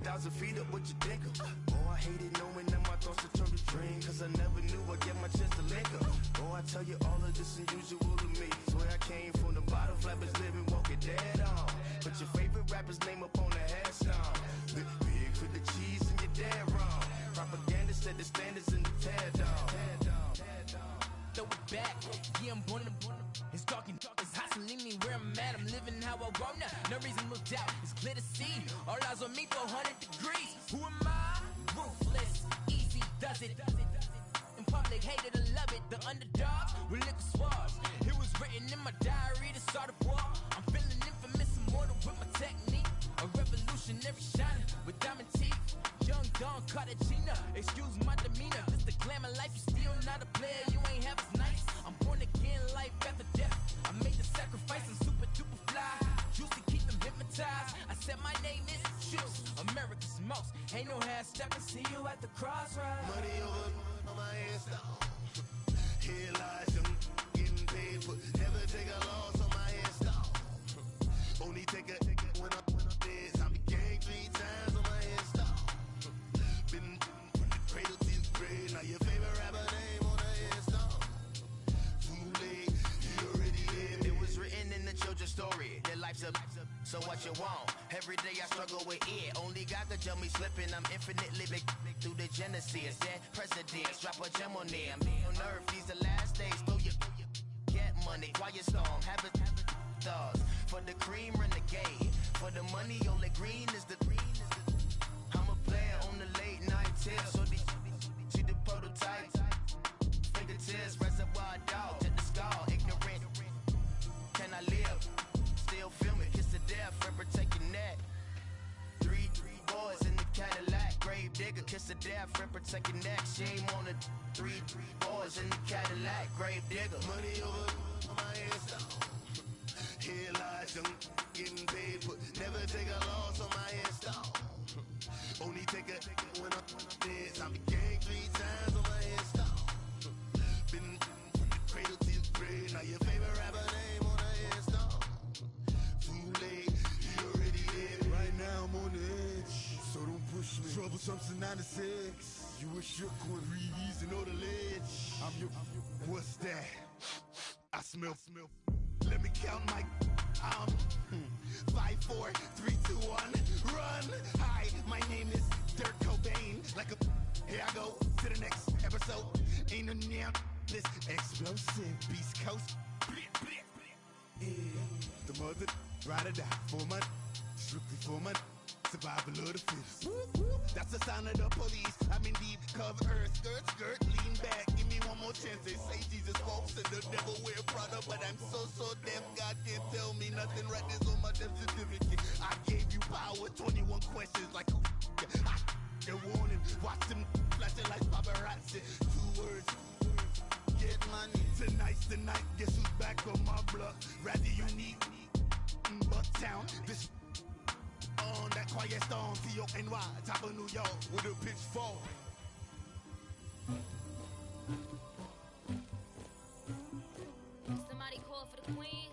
1,000 feet up, what you think of? Oh, I hated knowing that my thoughts would turn to dream, cause I never knew I'd get my chance to link up. Oh, I tell you all of this unusual to me. Swear I came from the bottom, flappers living, walking dead on. Put your favorite rapper's name up on the headstone. Big for the cheese and you're dead wrong. Propaganda set the standards in the tear down. Throw it back, yeah, I'm born to. It's dark, it's hot, so leave me where I'm at. I'm living how I want now. No reason to doubt, it's clear to see. All eyes on me, 400 degrees. Who am I? Ruthless, easy does it. In public, hated and love it. The underdogs with liquor swabs. It was written in my diary to start a war. I'm feeling infamous, immortal with my technique. A revolutionary shining with diamond teeth. Young Don Cartagena, excuse my demeanor. This the glamour life, you still not a player, you ain't half as nice. I'm born again, life after death. I made the sacrifice, I'm super duper fly. Juicy, keep them hypnotized. I said my name is Juice, America's most. Ain't no half stepping, see you at the crossroads. Money over on my hands, here lies them getting paid for. Never take a loss on my hands, only take a when I'm dead. I'm gang 3 times on my hands, been from the cradle to the grave. Now your favorite rapper name on the headstone. Too late, you already lived. It was written in the children's story. Their life's up, so what you want? Every day I struggle with it. Only God could jump me slipping. I'm infinitely big through the genesis. Dead presidents, drop a gem on them. On earth, these the last days. Throw your get money, quiet storm, have it stars. For the cream, renegade. For the money, only green is the green. I'm a player on the late night tips. So these see the prototype. Fingertips, reservoir dog, to the skull. Ignorant. Can I live? Still film it, kiss to death, forever take your neck. 3 boys in the Cadillac. Grave digger, kiss to death, forever take your neck. Shame on the 3 boys in the Cadillac. Grave digger. Money over on my hands. Here lies young, getting paid for. Never take a loss on my headstone. Only take a when I'm dead. I'm gang 3 times on my headstone. Been from the cradle to the grave. Now your favorite rapper name on the headstone. Too late, you already dead. Right now I'm on the edge, so don't push me. Troublesome since 96. You wish you could breathe and know the ledge. I'm your. What's that? I smell. Let me count my 5, 4, 3, 2, 1, run. Hi, my name is Dirk Cobain. Like a here I go to the next episode. Ain't no damn this explosive Beast Coast. Yeah, the mother ride or die for money, strictly for money. Survival of the fittest. That's the sound of the police. I'm in deep cover earth. Skirt, lean back. Give me one more chance. They say Jesus walks and the devil wear Prada, but I'm so deaf. God can't tell me nothing. Right there's on my death certificate. I gave you power. 21 questions like who? They're warning. Watch them flashing like paparazzi. 2 words. Get money. Tonight's the night. Guess who's back on my block? Rather unique. Bucktown. This. On that quiet storm, T-O-N-Y, top of New York, with a pitchfork. Somebody call for the queen.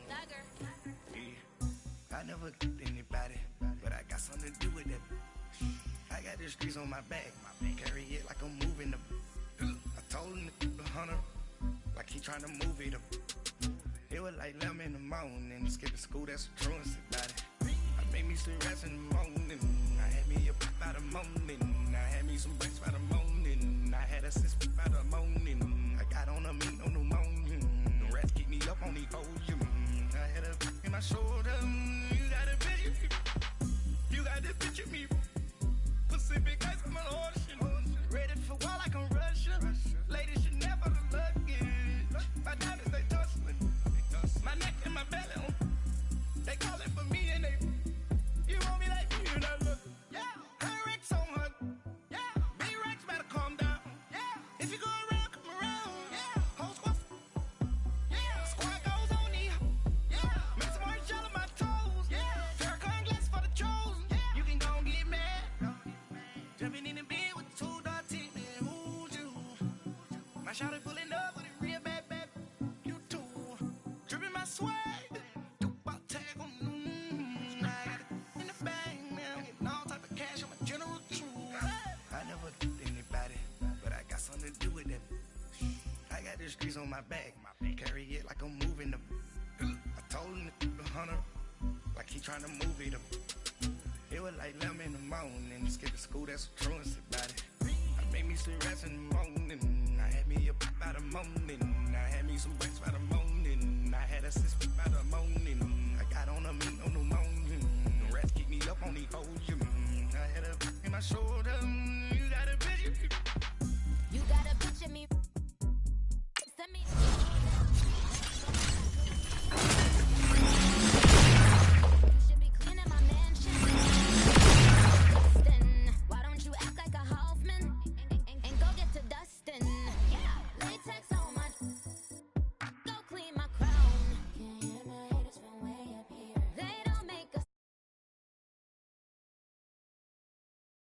Dagger. Yeah. I never killed anybody, but I got something to do with that. I got the streets on my back, carry it like I'm moving the. I told him the hunter, like he trying to move it up. It was like 11 in the morning, skipping school, that's a truancy about it. I made me some rest in the morning, I had me a pop by the morning, I had me some breaks by the morning, I had a six by the morning, I got on a meat on the morning, the rats keep me up on the volume, I had a in my shoulder, you got a picture, you got to picture me, Pacific ice on my ocean, ready for war like I'm Russian, ladies should never look luggage, my diamonds they tussling, my neck and my belly, they calling for me and they, you want me like you, not look, yeah, her Rex on her, yeah, B-Rex better calm down, yeah, if you go around, come around, yeah, whole squad, yeah, squad goes on me, yeah, make some more gel on my toes, yeah, Farrakhan glass for the chosen, yeah, you can go and get mad, jumping in the bed with 2 dark teeth, man, who's you, on my back. Carry it like I'm moving the. I told him the hunter, like he trying to move it up. It was like 11 in the morning. Skip to school, that's what truancy about it. I made me some rest in the morning. I had me a pop by the morning. I had me some breaks by the morning. I had a six by the morning.